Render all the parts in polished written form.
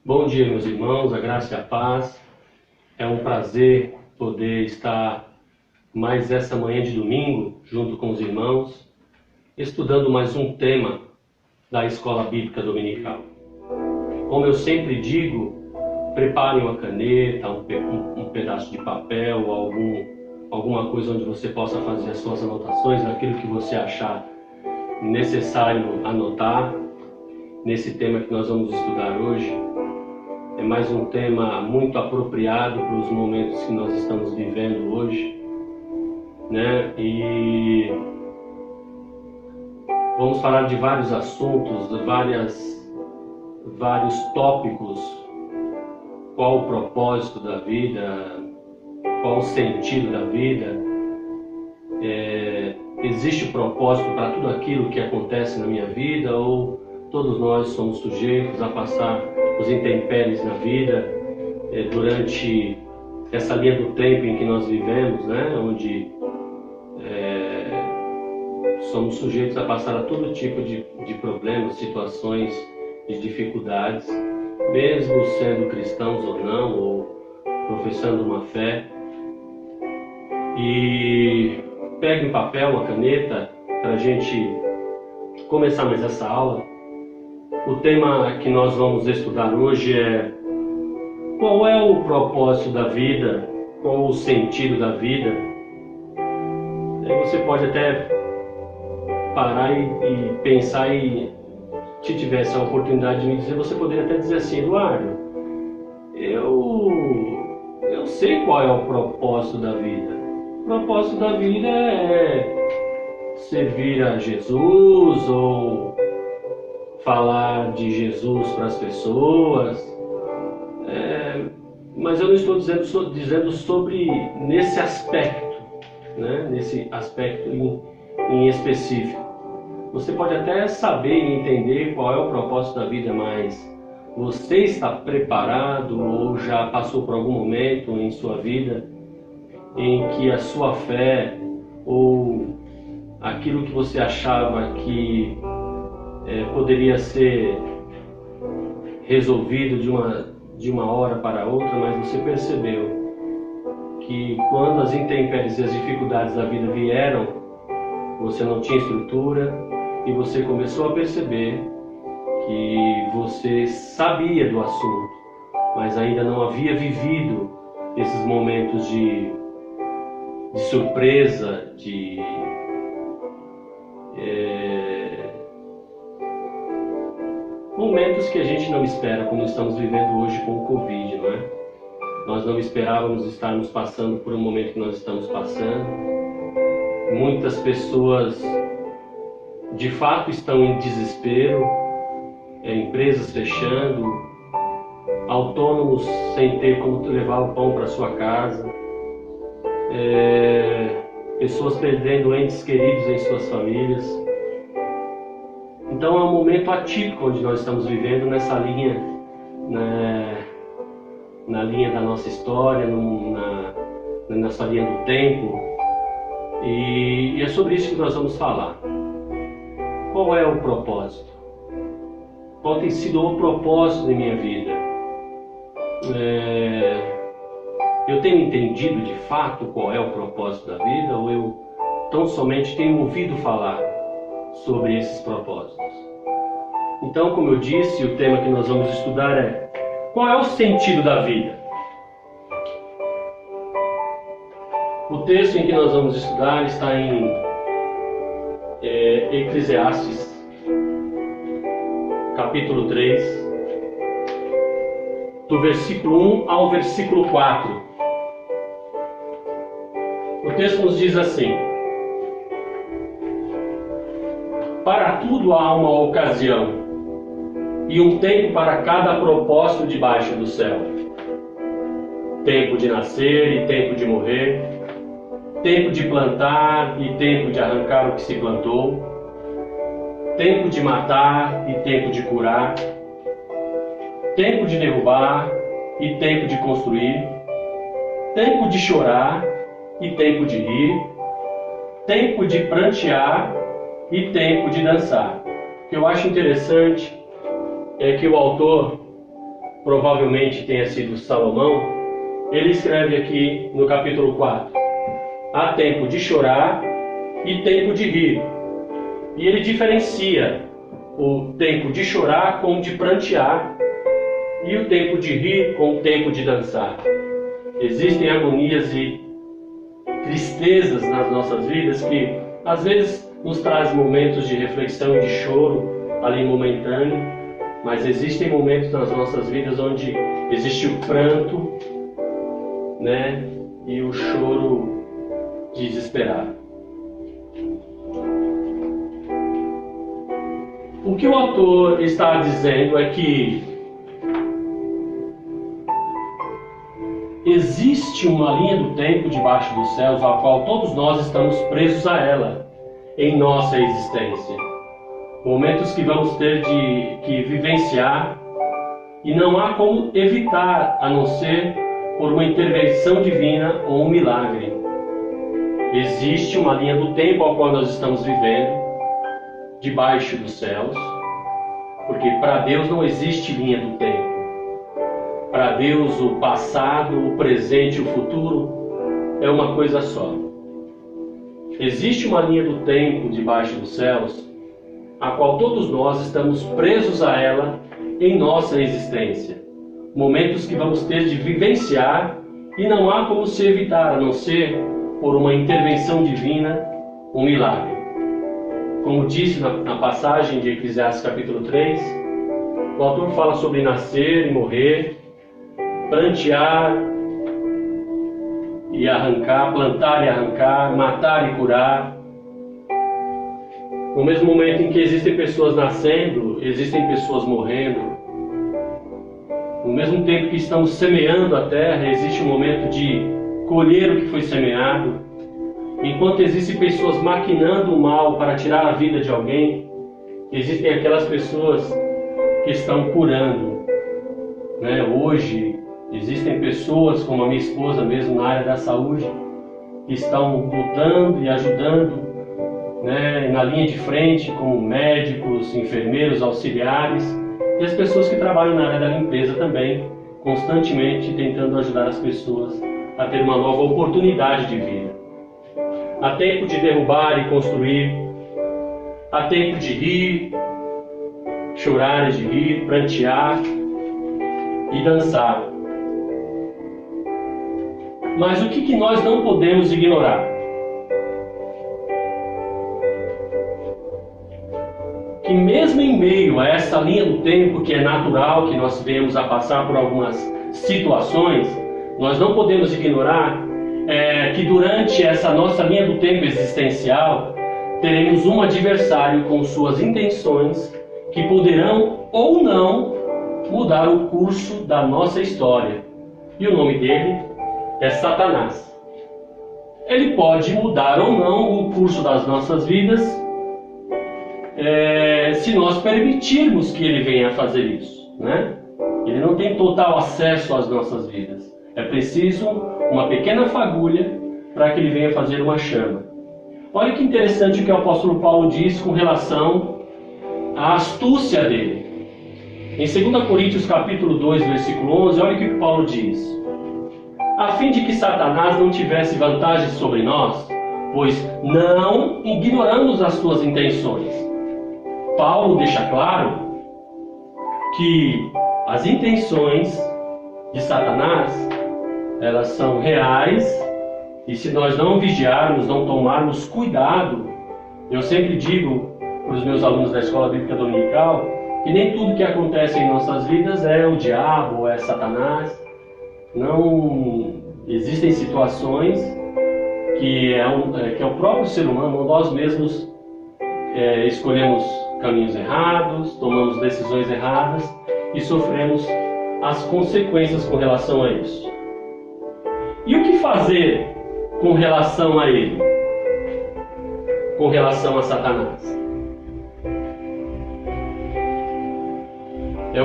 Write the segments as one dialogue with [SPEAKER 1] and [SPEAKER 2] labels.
[SPEAKER 1] Bom dia, meus irmãos, a graça e a paz. É um prazer poder estar mais essa manhã de domingo, junto com os irmãos, estudando mais um tema da Escola Bíblica Dominical. Como eu sempre digo, preparem uma caneta, um pedaço de papel, alguma coisa onde você possa fazer as suas anotações, aquilo que você achar necessário anotar nesse tema que nós vamos estudar hoje. É mais um tema muito apropriado para os momentos que nós estamos vivendo hoje, né? E vamos falar de vários assuntos, vários tópicos. Qual o propósito da vida? Qual o sentido da vida? Existe propósito para tudo aquilo que acontece na minha vida, ou todos nós somos sujeitos a passar os intempéries na vida durante essa linha do tempo em que nós vivemos, né? Onde somos sujeitos a passar a todo tipo de problemas, situações de dificuldades, mesmo sendo cristãos ou não, ou professando uma fé. E pegue um papel, uma caneta, para a gente começar mais essa aula. O tema que nós vamos estudar hoje é: qual é o propósito da vida? Qual o sentido da vida? Você pode até parar e pensar, e se tivesse a oportunidade de me dizer, você poderia até dizer assim: Eduardo, eu sei qual é o propósito da vida. O propósito da vida é servir a Jesus, ou falar de Jesus para as pessoas, mas eu não estou dizendo sobre nesse aspecto, né? Nesse aspecto em específico. Você pode até saber e entender qual é o propósito da vida, mas você está preparado ou já passou por algum momento em sua vida em que a sua fé ou aquilo que você achava que poderia ser resolvido de uma hora para outra, mas você percebeu que quando as intempéries e as dificuldades da vida vieram, você não tinha estrutura, e você começou a perceber que você sabia do assunto, mas ainda não havia vivido esses momentos de surpresa, momentos que a gente não espera, como estamos vivendo hoje com o Covid, não é? Nós não esperávamos estarmos passando por um momento que nós estamos passando. Muitas pessoas, de fato, estão em desespero, empresas fechando, autônomos sem ter como levar o pão para sua casa, pessoas perdendo entes queridos em suas famílias. Então é um momento atípico onde nós estamos vivendo nessa linha, na linha da nossa história, nessa linha do tempo, e é sobre isso que nós vamos falar. Qual é o propósito? Qual tem sido o propósito de minha vida? Eu tenho entendido de fato qual é o propósito da vida, ou eu tão somente tenho ouvido falar sobre esses propósitos? Então, como eu disse, o tema que nós vamos estudar é: qual é o sentido da vida? O texto em que nós vamos estudar está em Eclesiastes, capítulo 3, do versículo 1 ao versículo 4. O texto nos diz assim: para tudo há uma ocasião, e um tempo para cada propósito debaixo do céu. Tempo de nascer e tempo de morrer, tempo de plantar e tempo de arrancar o que se plantou, tempo de matar e tempo de curar, tempo de derrubar e tempo de construir, tempo de chorar e tempo de rir, tempo de prantear e tempo de dançar. O que eu acho interessante é que o autor provavelmente tenha sido Salomão, ele escreve aqui no capítulo 4: há tempo de chorar e tempo de rir. E ele diferencia o tempo de chorar com o de prantear, e o tempo de rir com o tempo de dançar. Existem agonias e tristezas nas nossas vidas que às vezes nos traz momentos de reflexão e de choro ali momentâneo, mas existem momentos nas nossas vidas onde existe o pranto, né, e o choro desesperado. O que o autor está dizendo é que existe uma linha do tempo debaixo dos céus, a qual todos nós estamos presos a ela em nossa existência. Momentos que vamos ter que vivenciar e não há como evitar, a não ser por uma intervenção divina ou um milagre. Existe uma linha do tempo ao qual nós estamos vivendo debaixo dos céus, porque para Deus não existe linha do tempo. Para Deus o passado, o presente e o futuro é uma coisa só. Existe uma linha do tempo debaixo dos céus, a qual todos nós estamos presos a ela em nossa existência. Momentos que vamos ter de vivenciar e não há como se evitar, a não ser por uma intervenção divina, um milagre. Como disse na passagem de Eclesiastes capítulo 3, o autor fala sobre nascer e morrer, prantear e arrancar, plantar e arrancar, matar e curar. No mesmo momento em que existem pessoas nascendo, existem pessoas morrendo. No mesmo tempo que estamos semeando a terra, existe um momento de colher o que foi semeado. Enquanto existem pessoas maquinando o mal para tirar a vida de alguém, existem aquelas pessoas que estão curando, né? Hoje existem pessoas, como a minha esposa mesmo, na área da saúde, que estão lutando e ajudando, né, na linha de frente, como médicos, enfermeiros, auxiliares, e as pessoas que trabalham na área da limpeza também, constantemente tentando ajudar as pessoas a ter uma nova oportunidade de vida. Há tempo de derrubar e construir, há tempo de rir, chorar e de rir, prantear e dançar. Mas o que nós não podemos ignorar? Que mesmo em meio a essa linha do tempo que é natural, que nós vemos a passar por algumas situações, nós não podemos ignorar que durante essa nossa linha do tempo existencial, teremos um adversário com suas intenções que poderão ou não mudar o curso da nossa história. E o nome dele é Satanás. Ele pode mudar ou não o curso das nossas vidas, se nós permitirmos que ele venha a fazer isso, né? Ele não tem total acesso às nossas vidas. É preciso uma pequena fagulha para que ele venha fazer uma chama. Olha que interessante o que o apóstolo Paulo diz com relação à astúcia dele. Em 2 Coríntios capítulo 2, versículo 11, olha o que Paulo diz: a fim de que Satanás não tivesse vantagem sobre nós, pois não ignoramos as suas intenções. Paulo deixa claro que as intenções de Satanás, elas são reais, e se nós não vigiarmos, não tomarmos cuidado, eu sempre digo para os meus alunos da Escola Bíblica Dominical que nem tudo que acontece em nossas vidas é o diabo ou é Satanás. Não existem situações que é o próprio ser humano, nós mesmos escolhemos caminhos errados, tomamos decisões erradas e sofremos as consequências com relação a isso. E o que fazer com relação a ele? Com relação a Satanás?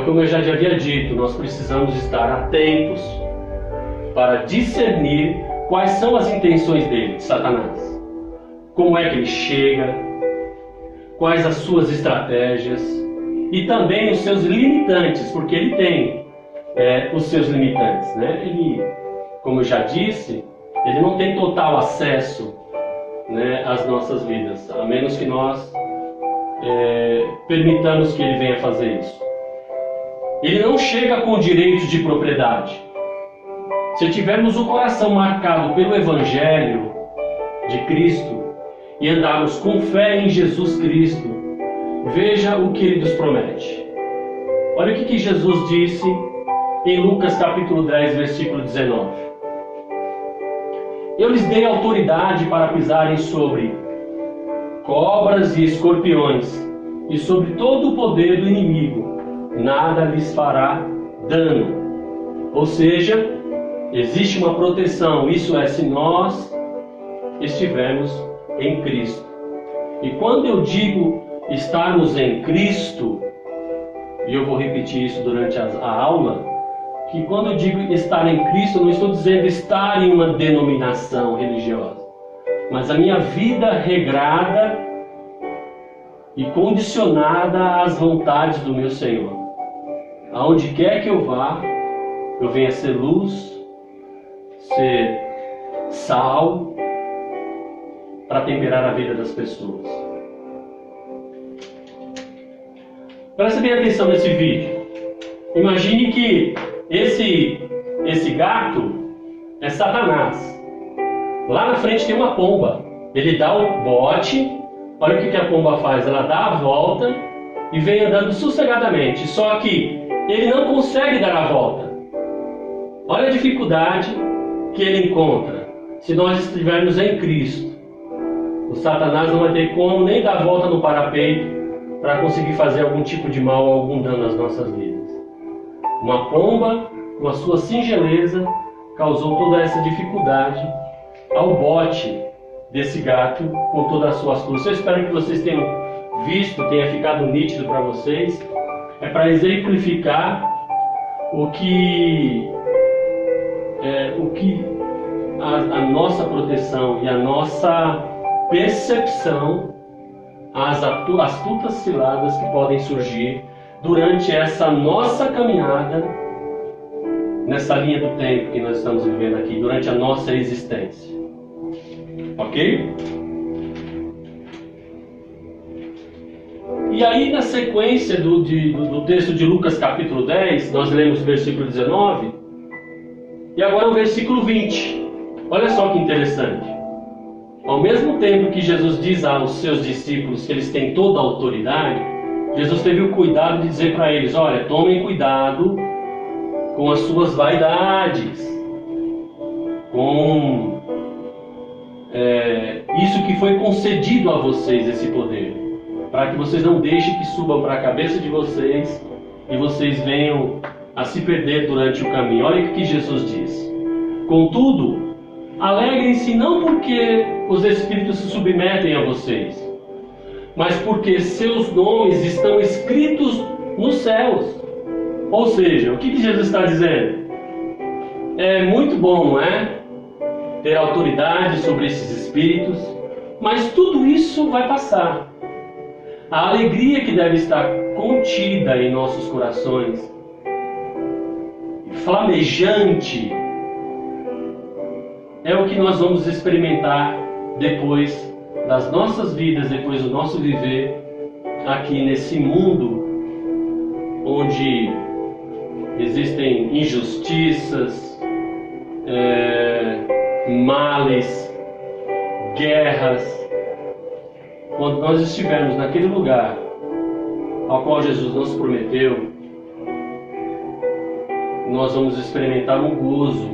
[SPEAKER 1] Como eu já havia dito, nós precisamos estar atentos para discernir quais são as intenções dele, de Satanás. Como é que ele chega, quais as suas estratégias e também os seus limitantes, porque ele tem os seus limitantes, né? Ele, como eu já disse, ele não tem total acesso, né, às nossas vidas, a menos que nós permitamos que ele venha fazer isso. Ele não chega com direitos de propriedade. Se tivermos o coração marcado pelo Evangelho de Cristo e andarmos com fé em Jesus Cristo, veja o que ele nos promete. Olha o que Jesus disse em Lucas capítulo 10, versículo 19. Eu lhes dei autoridade para pisarem sobre cobras e escorpiões e sobre todo o poder do inimigo. Nada lhes fará dano. Ou seja, existe uma proteção. Isso é, se nós estivermos em Cristo. E quando eu digo estarmos em Cristo, e eu vou repetir isso durante a aula, que quando eu digo estar em Cristo, eu não estou dizendo estar em uma denominação religiosa, mas a minha vida regrada e condicionada às vontades do meu Senhor. Aonde quer que eu vá, eu venha ser luz, ser sal, para temperar a vida das pessoas. Preste bem atenção nesse vídeo. Imagine que esse gato é Satanás. Lá na frente tem uma pomba. Ele dá o bote. Olha o que a pomba faz. Ela dá a volta e vem andando sossegadamente. Só que ele não consegue dar a volta. Olha a dificuldade que ele encontra. Se nós estivermos em Cristo, o Satanás não vai ter como nem dar a volta no parapeito para conseguir fazer algum tipo de mal ou algum dano nas nossas vidas. Uma pomba, com a sua singeleza, causou toda essa dificuldade ao bote desse gato com toda a sua astúcia. Eu espero que vocês tenham visto, tenha ficado nítido para vocês. É para exemplificar o que a nossa proteção e a nossa percepção às astutas ciladas que podem surgir durante essa nossa caminhada nessa linha do tempo que nós estamos vivendo aqui, durante a nossa existência. Ok? E aí, na sequência do texto de Lucas capítulo 10, nós lemos o versículo 19, e agora o versículo 20. Olha só que interessante. Ao mesmo tempo que Jesus diz aos seus discípulos que eles têm toda a autoridade, Jesus teve o cuidado de dizer para eles: olha, tomem cuidado com as suas vaidades, com isso que foi concedido a vocês, esse poder, para que vocês não deixem que subam para a cabeça de vocês e vocês venham a se perder durante o caminho. Olha o que Jesus diz: contudo, alegrem-se não porque os espíritos se submetem a vocês, mas porque seus nomes estão escritos nos céus. Ou seja, o que Jesus está dizendo? É muito bom, não é? Ter autoridade sobre esses espíritos, mas tudo isso vai passar. A alegria que deve estar contida em nossos corações, flamejante, é o que nós vamos experimentar depois das nossas vidas, depois do nosso viver aqui nesse mundo onde existem injustiças, males, guerras. Quando nós estivermos naquele lugar ao qual Jesus nos prometeu, nós vamos experimentar um gozo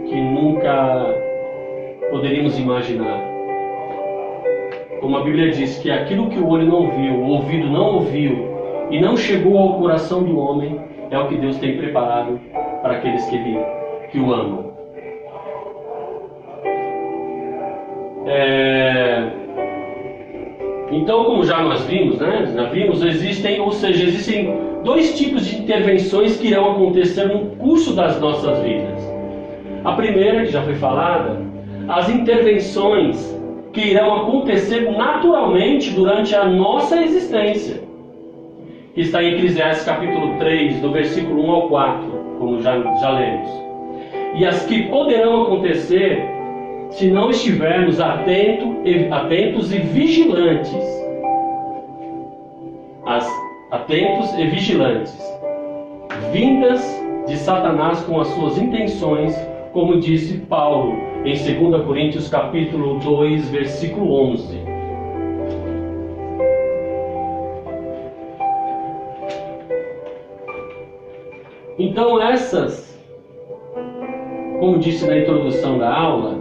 [SPEAKER 1] que nunca poderíamos imaginar. Como a Bíblia diz que aquilo que o olho não viu, o ouvido não ouviu e não chegou ao coração do homem, é o que Deus tem preparado para aqueles que o amam. Então, como já nós vimos, existem dois tipos de intervenções que irão acontecer no curso das nossas vidas. A primeira, que já foi falada, as intervenções que irão acontecer naturalmente durante a nossa existência. que está em Eclesiastes capítulo 3, do versículo 1 ao 4, como já lemos. E as que poderão acontecer se não estivermos atentos e vigilantes. Atentos e vigilantes. Vindas de Satanás com as suas intenções, como disse Paulo em 2 Coríntios capítulo 2, versículo 11. Então como disse na introdução da aula,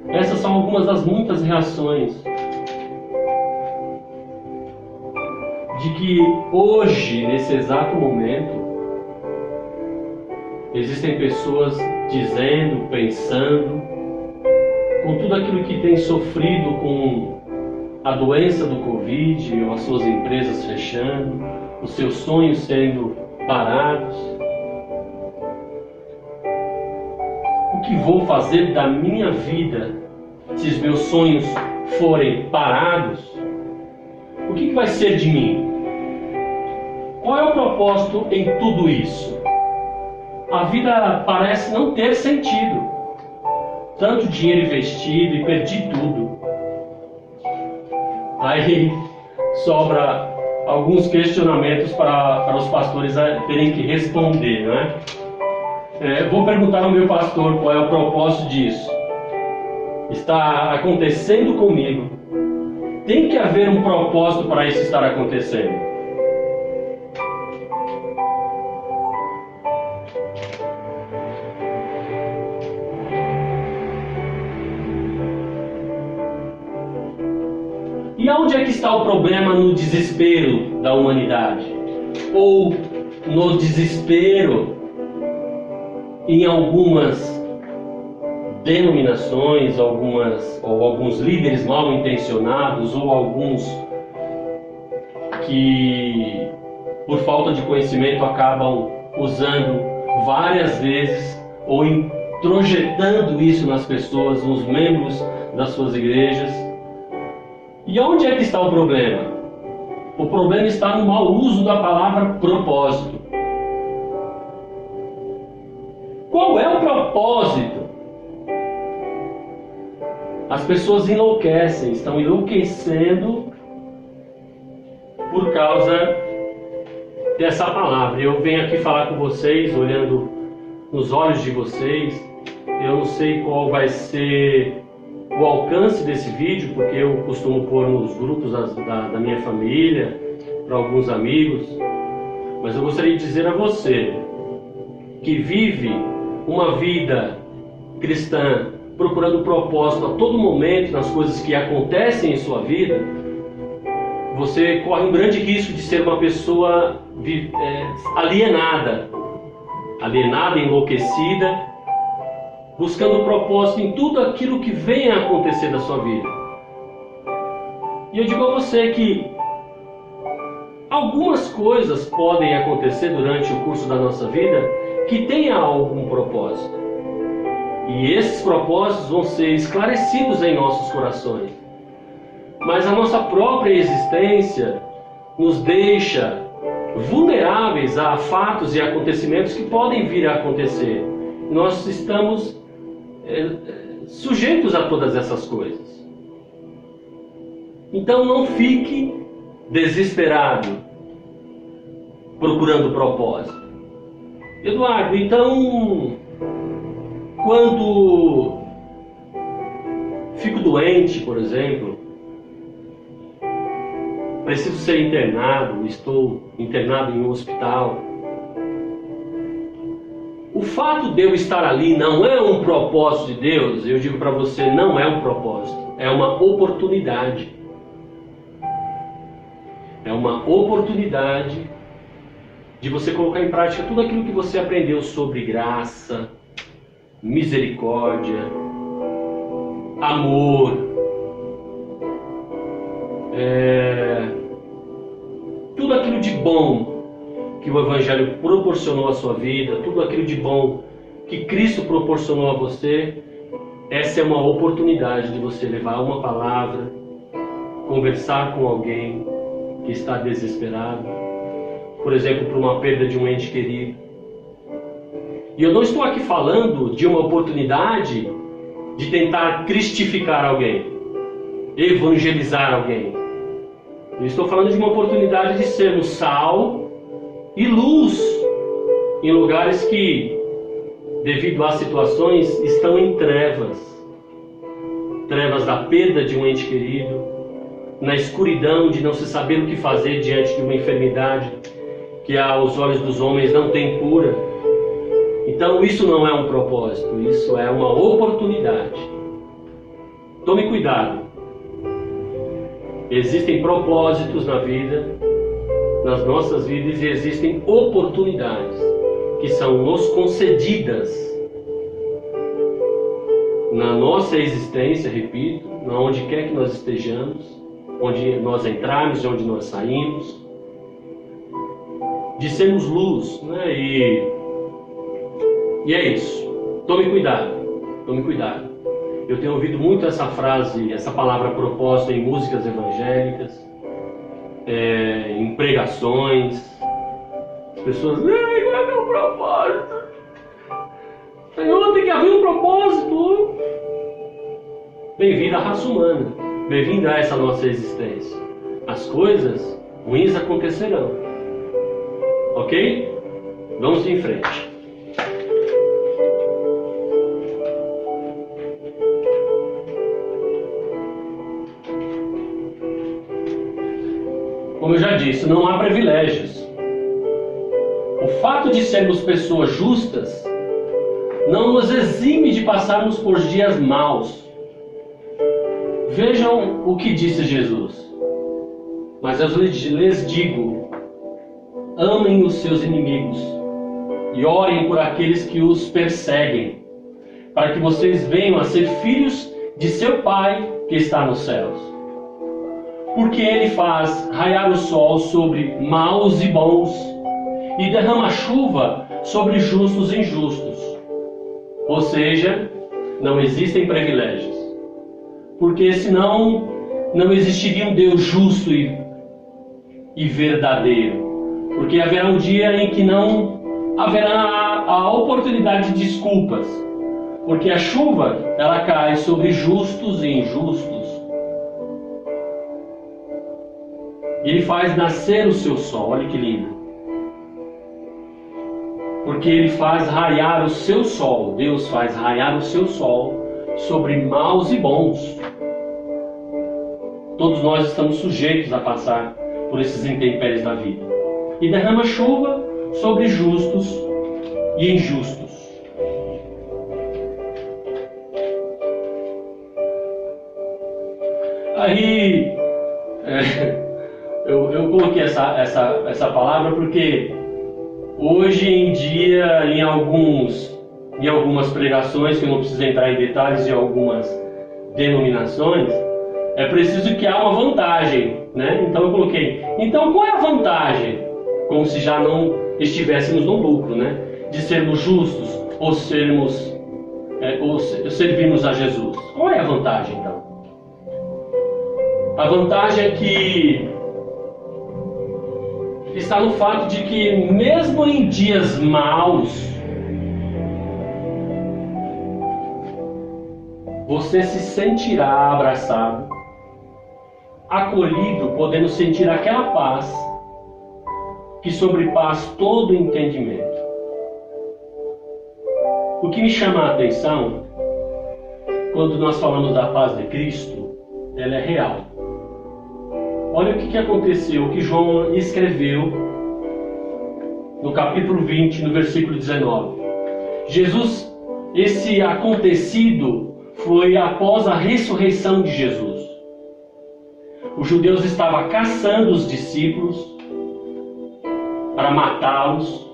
[SPEAKER 1] essas são algumas das muitas reações de que hoje, nesse exato momento, existem pessoas dizendo, pensando, com tudo aquilo que tem sofrido com a doença do Covid, as suas empresas fechando, os seus sonhos sendo parados. O que vou fazer da minha vida se os meus sonhos forem parados? O que vai ser de mim? Qual é o propósito em tudo isso? A vida parece não ter sentido. Tanto dinheiro investido e perdi tudo. Aí sobra alguns questionamentos para os pastores terem que responder, não é? Vou perguntar ao meu pastor qual é o propósito disso. Está acontecendo comigo. Tem que haver um propósito para isso estar acontecendo. E onde é que está o problema no desespero da humanidade? Ou no desespero em algumas denominações, alguns líderes mal intencionados, ou alguns que, por falta de conhecimento, acabam usando várias vezes ou introjetando isso nas pessoas, nos membros das suas igrejas. E onde é que está o problema? O problema está no mau uso da palavra propósito. Qual é o propósito? As pessoas enlouquecem, estão enlouquecendo por causa dessa palavra. Eu venho aqui falar com vocês, olhando nos olhos de vocês. Eu não sei qual vai ser o alcance desse vídeo, porque eu costumo pôr nos grupos da minha família, para alguns amigos. Mas eu gostaria de dizer a você que vive uma vida cristã procurando propósito a todo momento nas coisas que acontecem em sua vida, você corre um grande risco de ser uma pessoa alienada, enlouquecida, buscando propósito em tudo aquilo que vem a acontecer da sua vida. E eu digo a você que algumas coisas podem acontecer durante o curso da nossa vida que tenha algum propósito. E esses propósitos vão ser esclarecidos em nossos corações. Mas a nossa própria existência nos deixa vulneráveis a fatos e acontecimentos que podem vir a acontecer. Nós estamos sujeitos a todas essas coisas. Então não fique desesperado procurando propósito. Eduardo, então quando fico doente, por exemplo, preciso ser internado, estou internado em um hospital, o fato de eu estar ali não é um propósito de Deus. Eu digo para você, não é um propósito, é uma oportunidade. É uma oportunidade de você colocar em prática tudo aquilo que você aprendeu sobre graça, misericórdia, amor, tudo aquilo de bom que o Evangelho proporcionou à sua vida, tudo aquilo de bom que Cristo proporcionou a você. Essa é uma oportunidade de você levar uma palavra, conversar com alguém que está desesperado, por exemplo, por uma perda de um ente querido. E eu não estou aqui falando de uma oportunidade de tentar cristificar alguém, evangelizar alguém. Eu estou falando de uma oportunidade de sermos sal e luz em lugares que, devido às situações, estão em trevas. Trevas da perda de um ente querido, na escuridão de não se saber o que fazer diante de uma enfermidade que aos olhos dos homens não tem cura. Então isso não é um propósito, isso é uma oportunidade. Tome cuidado. Existem propósitos na vida, nas nossas vidas, e existem oportunidades que são nos concedidas na nossa existência, repito, onde quer que nós estejamos, onde nós entrarmos, de onde nós saímos, de sermos luz, né? E é isso. Tome cuidado, tome cuidado. Eu tenho ouvido muito essa frase, essa palavra propósito em músicas evangélicas, em pregações. As pessoas, qual é meu propósito? Senhor, tem que haver um propósito. Bem-vindo à raça humana, bem-vindo a essa nossa existência. As coisas ruins acontecerão, ok? Vamos em frente. Como eu já disse, não há privilégios. O fato de sermos pessoas justas não nos exime de passarmos por dias maus. Vejam o que disse Jesus. Mas eu lhes digo, amem os seus inimigos e orem por aqueles que os perseguem, para que vocês venham a ser filhos de seu Pai que está nos céus. Porque Ele faz raiar o sol sobre maus e bons e derrama chuva sobre justos e injustos. Ou seja, não existem privilégios. Porque senão não existiria um Deus justo e verdadeiro. Porque haverá um dia em que não haverá a oportunidade de desculpas. Porque a chuva, ela cai sobre justos e injustos. E Ele faz nascer o seu sol, olha que lindo. Porque Ele faz raiar o seu sol, Deus faz raiar o seu sol sobre maus e bons. Todos nós estamos sujeitos a passar por esses intempéries da vida. E derrama chuva sobre justos e injustos. Aí, eu coloquei essa palavra porque hoje em dia, em algumas pregações, que eu não preciso entrar em detalhes de algumas denominações, é preciso que há uma vantagem, né? Então eu coloquei, então qual é a vantagem? Como se já não estivéssemos no lucro, né? De sermos justos ou servirmos a Jesus. Qual é a vantagem, então? A vantagem é que está no fato de que mesmo em dias maus, você se sentirá abraçado, acolhido, podendo sentir aquela paz que sobrepassa todo entendimento. O que me chama a atenção, quando nós falamos da paz de Cristo, ela é real. Olha o que aconteceu, o que João escreveu no capítulo 20, no versículo 19. Jesus, esse acontecido foi após a ressurreição de Jesus. Os judeus estavam caçando os discípulos para matá-los.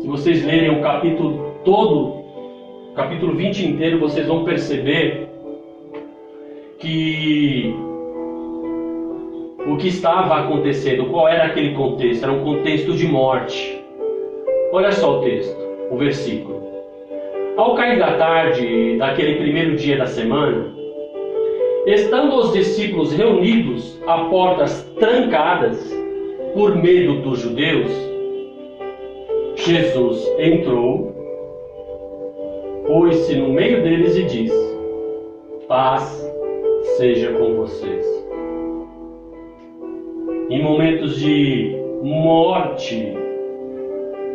[SPEAKER 1] Se vocês lerem o capítulo todo, o capítulo 20 inteiro, vocês vão perceber que o que estava acontecendo, qual era aquele contexto? Era um contexto de morte. Olha só o texto, o versículo. Ao cair da tarde daquele primeiro dia da semana, estando os discípulos reunidos a portas trancadas, por medo dos judeus, Jesus entrou, pôs-se no meio deles e disse: paz seja com vocês. Em momentos de morte,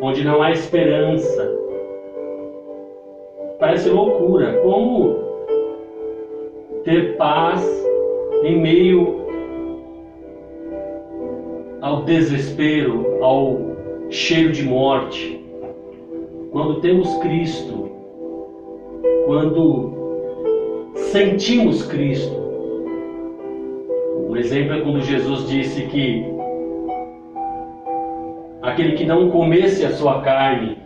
[SPEAKER 1] onde não há esperança, parece loucura. Como ter paz em meio ao desespero, ao cheiro de morte? Quando temos Cristo, quando sentimos Cristo. Um exemplo é quando Jesus disse que aquele que não comesse a sua carne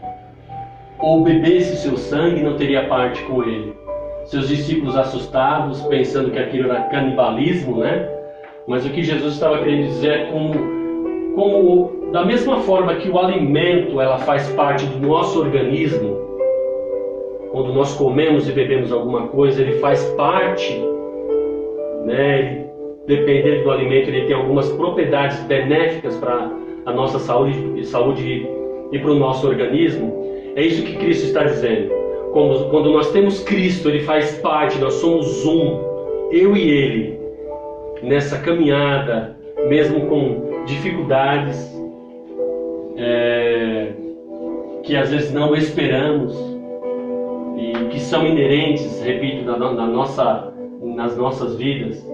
[SPEAKER 1] ou bebesse o seu sangue não teria parte com ele. Seus discípulos assustados, pensando que aquilo era canibalismo, né? Mas o que Jesus estava querendo dizer é como da mesma forma que o alimento ela faz parte do nosso organismo, quando nós comemos e bebemos alguma coisa, ele faz parte, né? Dependendo do alimento, ele tem algumas propriedades benéficas para a nossa saúde e para o nosso organismo. É isso que Cristo está dizendo. Quando nós temos Cristo, ele faz parte, nós somos um, eu e ele, nessa caminhada, mesmo com dificuldades que às vezes não esperamos e que são inerentes, repito, nas nossas vidas.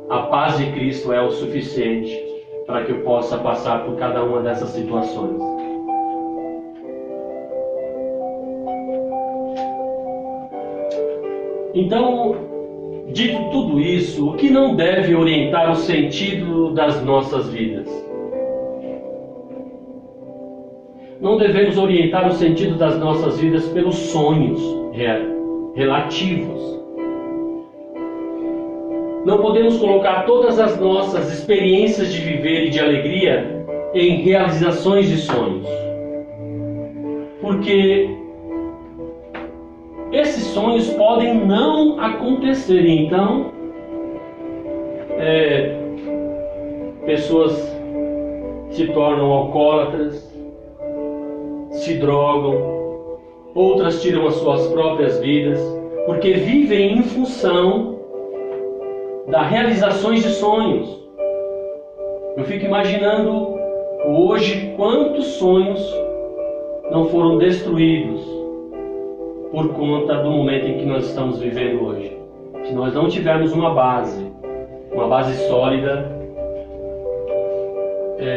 [SPEAKER 1] A paz de Cristo é o suficiente para que eu possa passar por cada uma dessas situações. Então, dito tudo isso, o que não deve orientar o sentido das nossas vidas? Não devemos orientar o sentido das nossas vidas pelos sonhos relativos. Não podemos colocar todas as nossas experiências de viver e de alegria em realizações de sonhos. Porque esses sonhos podem não acontecer. Então, pessoas se tornam alcoólatras, se drogam, outras tiram as suas próprias vidas, porque vivem em função das realizações de sonhos. Eu fico imaginando hoje quantos sonhos não foram destruídos por conta do momento em que nós estamos vivendo hoje. Se nós não tivermos uma base sólida,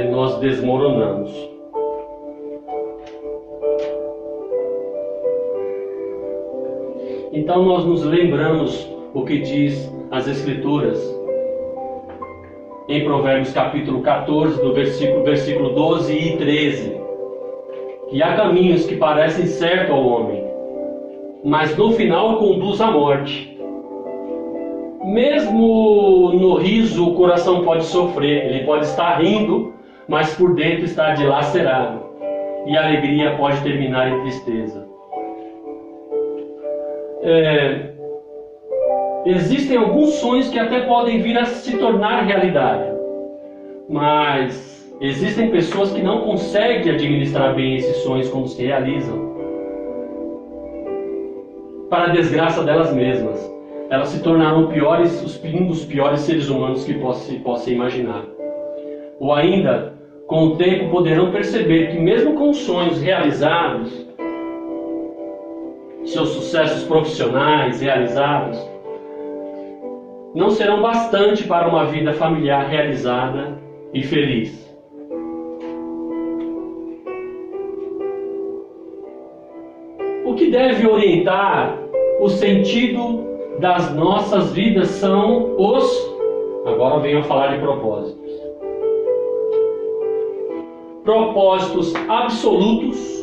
[SPEAKER 1] nós desmoronamos. Então nós nos lembramos o que diz as Escrituras em Provérbios capítulo 14, do versículo 12 e 13, que há caminhos que parecem certos ao homem, mas no final conduz à morte. Mesmo no riso, o coração pode sofrer, ele pode estar rindo, mas por dentro está dilacerado, e a alegria pode terminar em tristeza. Existem alguns sonhos que até podem vir a se tornar realidade, mas existem pessoas que não conseguem administrar bem esses sonhos quando se realizam, para a desgraça delas mesmas. Elas se tornaram um dos piores seres humanos que possa imaginar. Ou ainda, com o tempo poderão perceber que mesmo com os sonhos realizados, seus sucessos profissionais realizados, não serão bastante para uma vida familiar realizada e feliz. O que deve orientar o sentido das nossas vidas são agora venho a falar de propósitos. Propósitos absolutos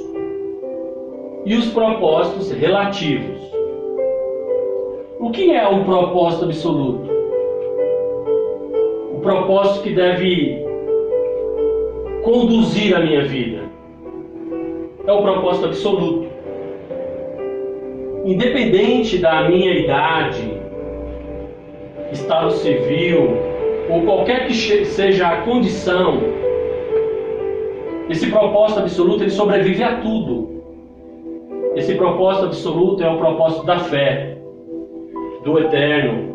[SPEAKER 1] e os propósitos relativos. O que é um propósito absoluto? O propósito que deve conduzir a minha vida é o propósito absoluto. Independente da minha idade, estado civil ou qualquer que seja a condição Esse propósito absoluto, ele sobrevive a tudo. Esse propósito absoluto é o propósito da fé, do eterno.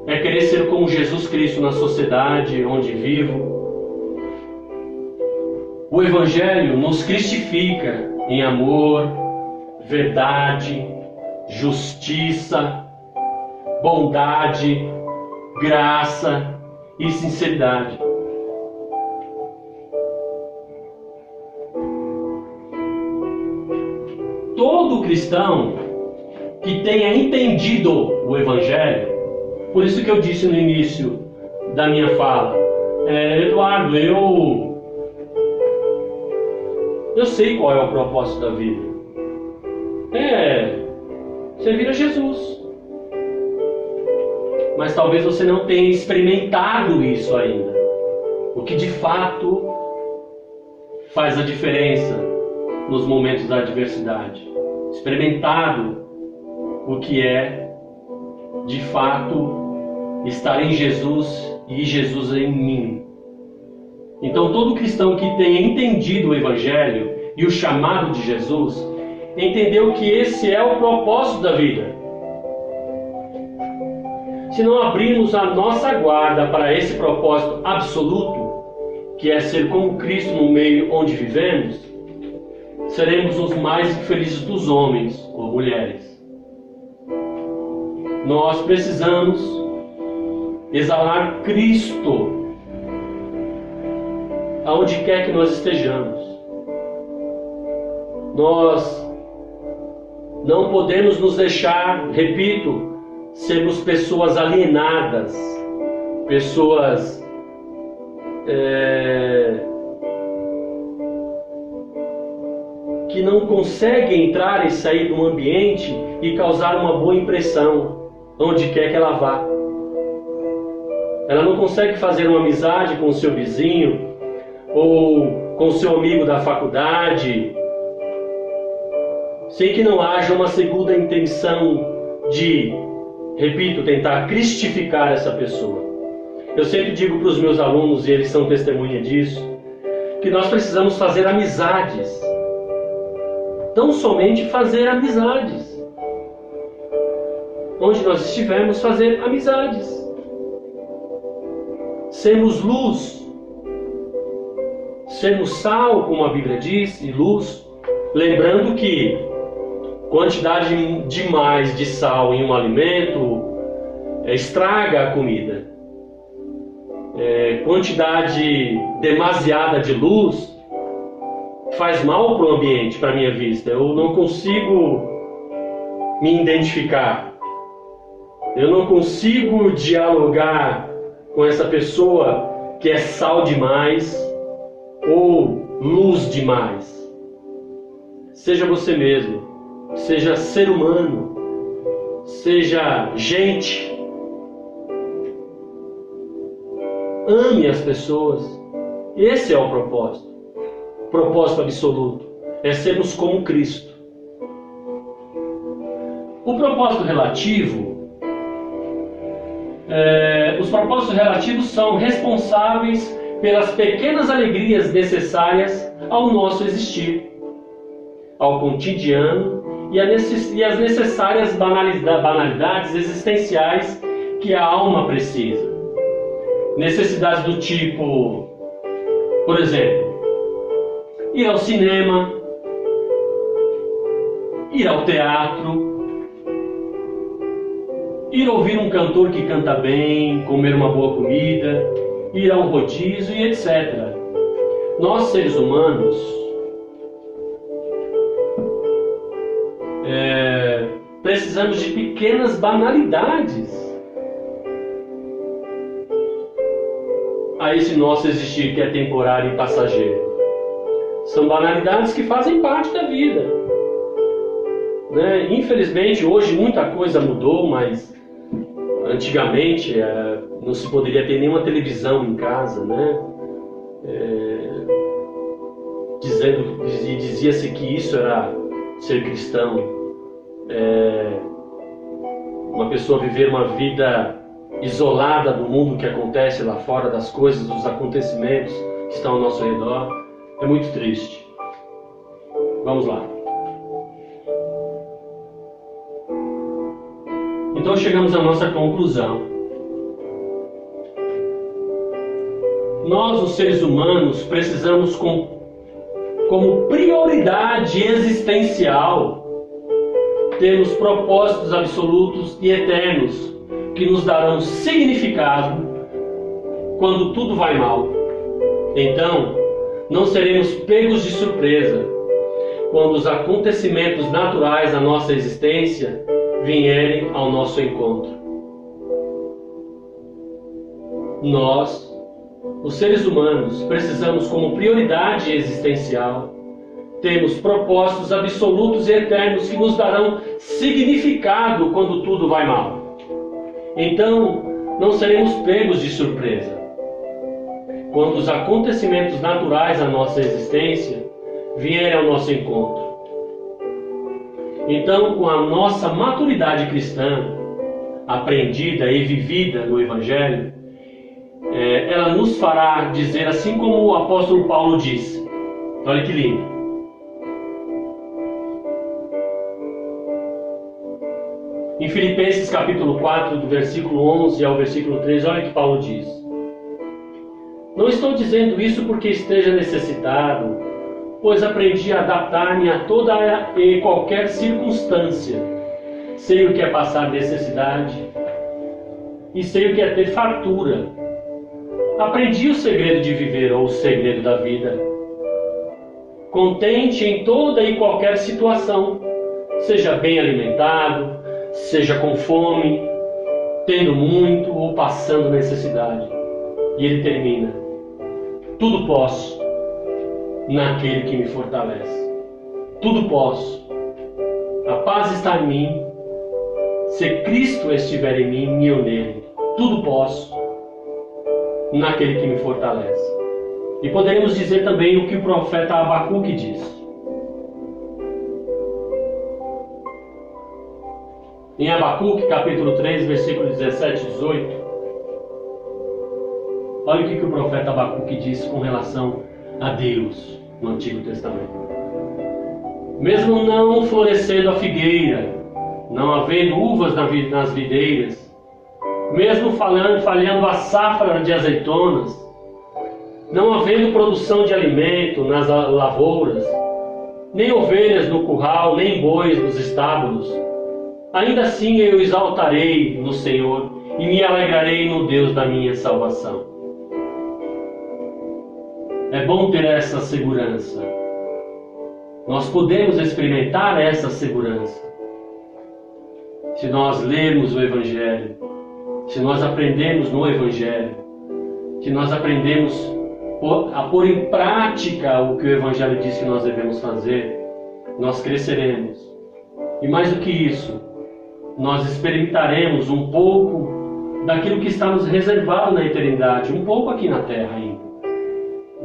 [SPEAKER 1] É querer ser como Jesus Cristo na sociedade onde vivo. O Evangelho nos cristifica em amor, verdade, justiça, bondade, graça e sinceridade. Todo cristão que tenha entendido o Evangelho, por isso que eu disse no início da minha fala, Eduardo, eu sei qual é o propósito da vida. Servir a Jesus. Mas talvez você não tenha experimentado isso ainda. O que de fato faz a diferença nos momentos da adversidade. Experimentado o que é, de fato, estar em Jesus e Jesus em mim. Então, todo cristão que tenha entendido o Evangelho e o chamado de Jesus, entendeu que esse é o propósito da vida. Se não abrirmos a nossa guarda para esse propósito absoluto, que é ser como Cristo no meio onde vivemos, seremos os mais infelizes dos homens ou mulheres. Nós precisamos exalar Cristo aonde quer que nós estejamos. Nós não podemos nos deixar, repito, sermos pessoas alienadas, pessoas que não conseguem entrar e sair de um ambiente e causar uma boa impressão onde quer que ela vá. Ela não consegue fazer uma amizade com o seu vizinho ou com o seu amigo da faculdade sem que não haja uma segunda intenção de, repito, tentar cristificar essa pessoa. Eu sempre digo para os meus alunos, e eles são testemunha disso, que nós precisamos fazer amizades. Tão somente fazer amizades. Onde nós estivermos, fazer amizades. Sermos luz. Sermos sal, como a Bíblia diz, e luz. Lembrando que quantidade demais de sal em um alimento estraga a comida. Quantidade demasiada de luz faz mal para o ambiente, para a minha vista. Eu não consigo me identificar. Eu não consigo dialogar com essa pessoa que é sal demais ou luz demais. Seja você mesmo. Seja ser humano, seja gente, ame as pessoas. Esse é o propósito absoluto, é sermos como Cristo. O propósito relativo, os propósitos relativos são responsáveis pelas pequenas alegrias necessárias ao nosso existir, ao cotidiano, e as necessárias banalidades existenciais que a alma precisa. Necessidades do tipo, por exemplo, ir ao cinema, ir ao teatro, ir ouvir um cantor que canta bem, comer uma boa comida, ir ao rodízio e etc. Nós, seres humanos, precisamos de pequenas banalidades a esse nosso existir que é temporário e passageiro. São banalidades que fazem parte da vida, né? Infelizmente hoje muita coisa mudou, mas antigamente não se poderia ter nenhuma televisão em casa, né? Dizia-se que isso era ser cristão. Uma pessoa viver uma vida isolada do mundo que acontece lá fora, das coisas, dos acontecimentos que estão ao nosso redor. É muito triste. Vamos lá. Então chegamos à nossa conclusão. Nós, os seres humanos, precisamos como prioridade existencial termos propósitos absolutos e eternos que nos darão significado quando tudo vai mal. Então, não seremos pegos de surpresa quando os acontecimentos naturais da nossa existência vierem ao nosso encontro. Nós, os seres humanos, precisamos como prioridade existencial termos propósitos absolutos e eternos que nos darão significado quando tudo vai mal. Então, não seremos pegos de surpresa quando os acontecimentos naturais da nossa existência vierem ao nosso encontro. Então, com a nossa maturidade cristã, aprendida e vivida no Evangelho, ela nos fará dizer assim como o apóstolo Paulo disse. Olha que lindo. Em Filipenses capítulo 4, do versículo 11 ao versículo 13, olha que Paulo diz. Não estou dizendo isso porque esteja necessitado, pois aprendi a adaptar-me a toda e qualquer circunstância. Sei o que é passar necessidade e sei o que é ter fartura. Aprendi o segredo de viver, ou o segredo da vida. Contente em toda e qualquer situação, seja bem alimentado, seja com fome, tendo muito ou passando necessidade. E ele termina: tudo posso naquele que me fortalece. Tudo posso. A paz está em mim. Se Cristo estiver em mim e eu nele, tudo posso naquele que me fortalece. E poderemos dizer também o que o profeta Abacuque diz. Em Abacuque, capítulo 3, versículo 17 e 18, olha o que o profeta Abacuque diz com relação a Deus no Antigo Testamento. Mesmo não florescendo a figueira, não havendo uvas nas videiras, mesmo falhando a safra de azeitonas, não havendo produção de alimento nas lavouras, nem ovelhas no curral, nem bois nos estábulos, ainda assim eu exaltarei no Senhor e me alegrarei no Deus da minha salvação. É bom ter essa segurança. Nós podemos experimentar essa segurança se nós lermos o Evangelho, se nós aprendemos no Evangelho, se nós aprendemos a pôr em prática o que o Evangelho diz que nós devemos fazer, nós cresceremos. E mais do que isso, nós experimentaremos um pouco daquilo que está nos reservado na eternidade, um pouco aqui na Terra ainda.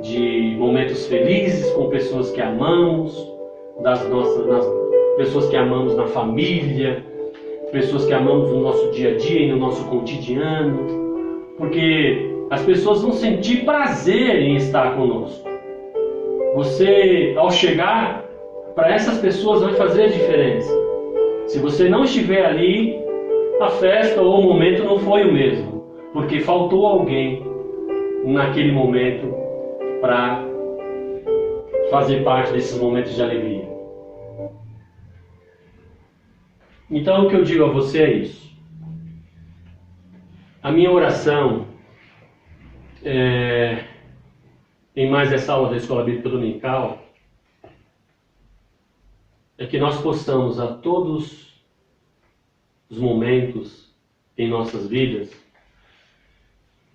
[SPEAKER 1] De momentos felizes com pessoas que amamos, das pessoas que amamos na família, pessoas que amamos no nosso dia a dia e no nosso cotidiano, porque as pessoas vão sentir prazer em estar conosco. Você, ao chegar, para essas pessoas vai fazer a diferença. Se você não estiver ali, a festa ou o momento não foi o mesmo, porque faltou alguém naquele momento para fazer parte desses momentos de alegria. Então o que eu digo a você é isso. A minha oração em mais essa aula da Escola Bíblica Dominical é que nós possamos a todos os momentos em nossas vidas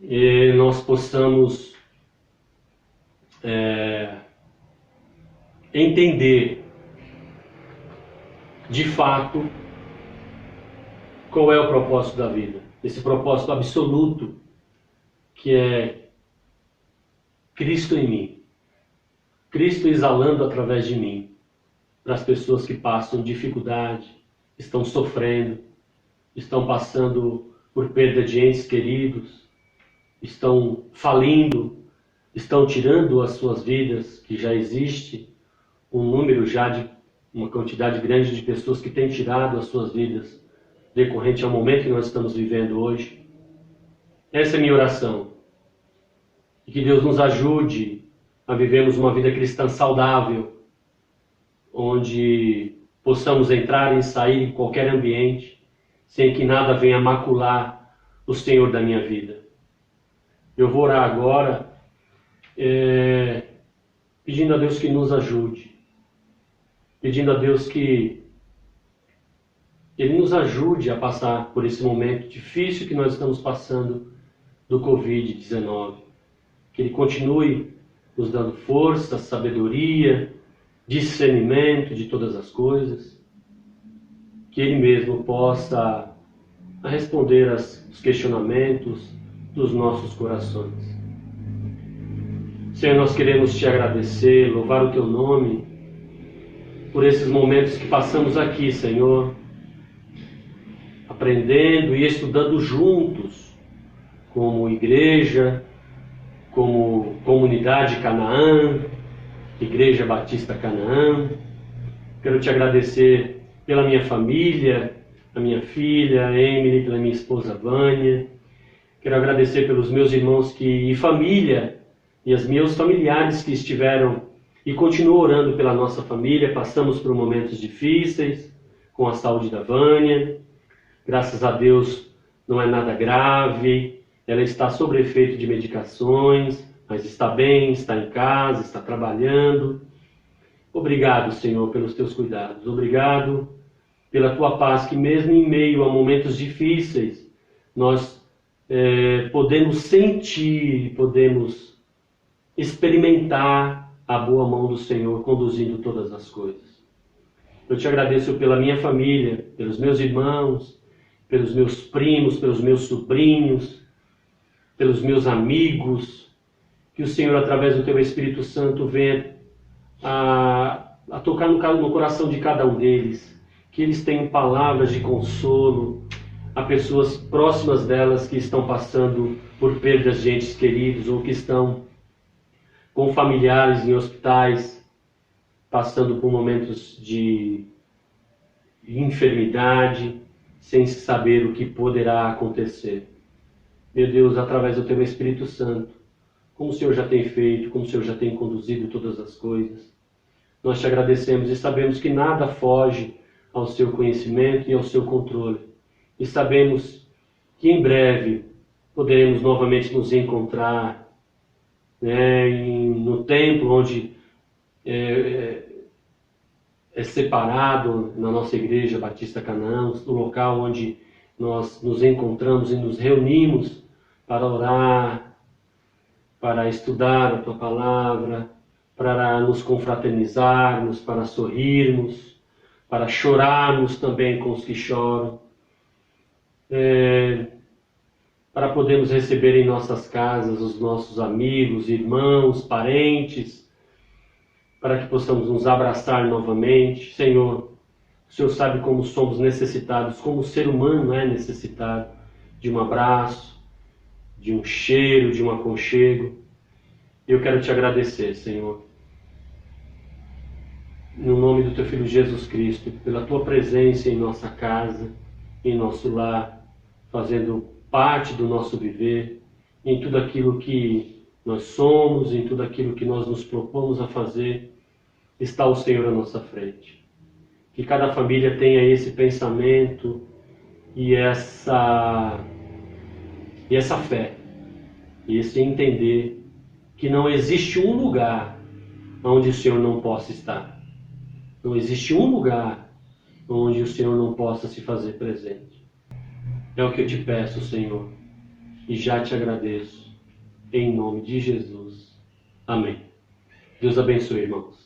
[SPEAKER 1] e nós possamos entender de fato qual é o propósito da vida, esse propósito absoluto que é Cristo em mim, Cristo exalando através de mim para as pessoas que passam dificuldade, estão sofrendo, estão passando por perda de entes queridos, estão falindo, estão tirando as suas vidas, que já existe um número já de uma quantidade grande de pessoas que têm tirado as suas vidas decorrente ao momento que nós estamos vivendo hoje. Essa é a minha oração. E que Deus nos ajude a vivermos uma vida cristã saudável, onde possamos entrar e sair em qualquer ambiente, sem que nada venha macular o Senhor da minha vida. Eu vou orar agora, pedindo a Deus que nos ajude, pedindo a Deus que Ele nos ajude a passar por esse momento difícil que nós estamos passando do Covid-19. Que Ele continue nos dando força, sabedoria, discernimento de todas as coisas. Que Ele mesmo possa responder aos questionamentos dos nossos corações. Senhor, nós queremos Te agradecer, louvar o Teu nome por esses momentos que passamos aqui, Senhor, aprendendo e estudando juntos, como igreja, como comunidade Canaã, Igreja Batista Canaã. Quero Te agradecer pela minha família, a minha filha Emily, pela minha esposa Vânia. Quero agradecer pelos meus irmãos e família e os meus familiares que estiveram e continuam orando pela nossa família. Passamos por momentos difíceis com a saúde da Vânia. Graças a Deus não é nada grave. Ela está sob efeito de medicações, mas está bem, está em casa, está trabalhando. Obrigado, Senhor, pelos Teus cuidados. Obrigado pela Tua paz, que mesmo em meio a momentos difíceis, nós podemos sentir, podemos experimentar a boa mão do Senhor conduzindo todas as coisas. Eu Te agradeço pela minha família, pelos meus irmãos, pelos meus primos, pelos meus sobrinhos, pelos meus amigos. Que o Senhor, através do Teu Espírito Santo, venha a tocar no coração de cada um deles. Que eles tenham palavras de consolo a pessoas próximas delas que estão passando por perdas de entes queridos ou que estão com familiares em hospitais, passando por momentos de enfermidade, sem saber o que poderá acontecer. Meu Deus, através do Teu Espírito Santo, como o Senhor já tem feito, como o Senhor já tem conduzido todas as coisas, nós Te agradecemos e sabemos que nada foge ao Seu conhecimento e ao Seu controle. E sabemos que em breve poderemos novamente nos encontrar no templo onde é separado na nossa igreja Batista Canaã, no local onde nós nos encontramos e nos reunimos para orar, para estudar a Tua palavra, para nos confraternizarmos, para sorrirmos, para chorarmos também com os que choram, para podermos receber em nossas casas os nossos amigos, irmãos, parentes, para que possamos nos abraçar novamente. Senhor, o Senhor sabe como somos necessitados, como o ser humano é necessitado de um abraço, de um cheiro, de um aconchego. Eu quero Te agradecer, Senhor, no nome do Teu Filho Jesus Cristo, pela Tua presença em nossa casa, em nosso lar, fazendo parte do nosso viver, em tudo aquilo que nós somos, em tudo aquilo que nós nos propomos a fazer, está o Senhor à nossa frente. Que cada família tenha esse pensamento e essa fé, e esse entender que não existe um lugar onde o Senhor não possa estar. Não existe um lugar onde o Senhor não possa se fazer presente. É o que eu Te peço, Senhor, e já Te agradeço, em nome de Jesus. Amém. Deus abençoe, irmãos.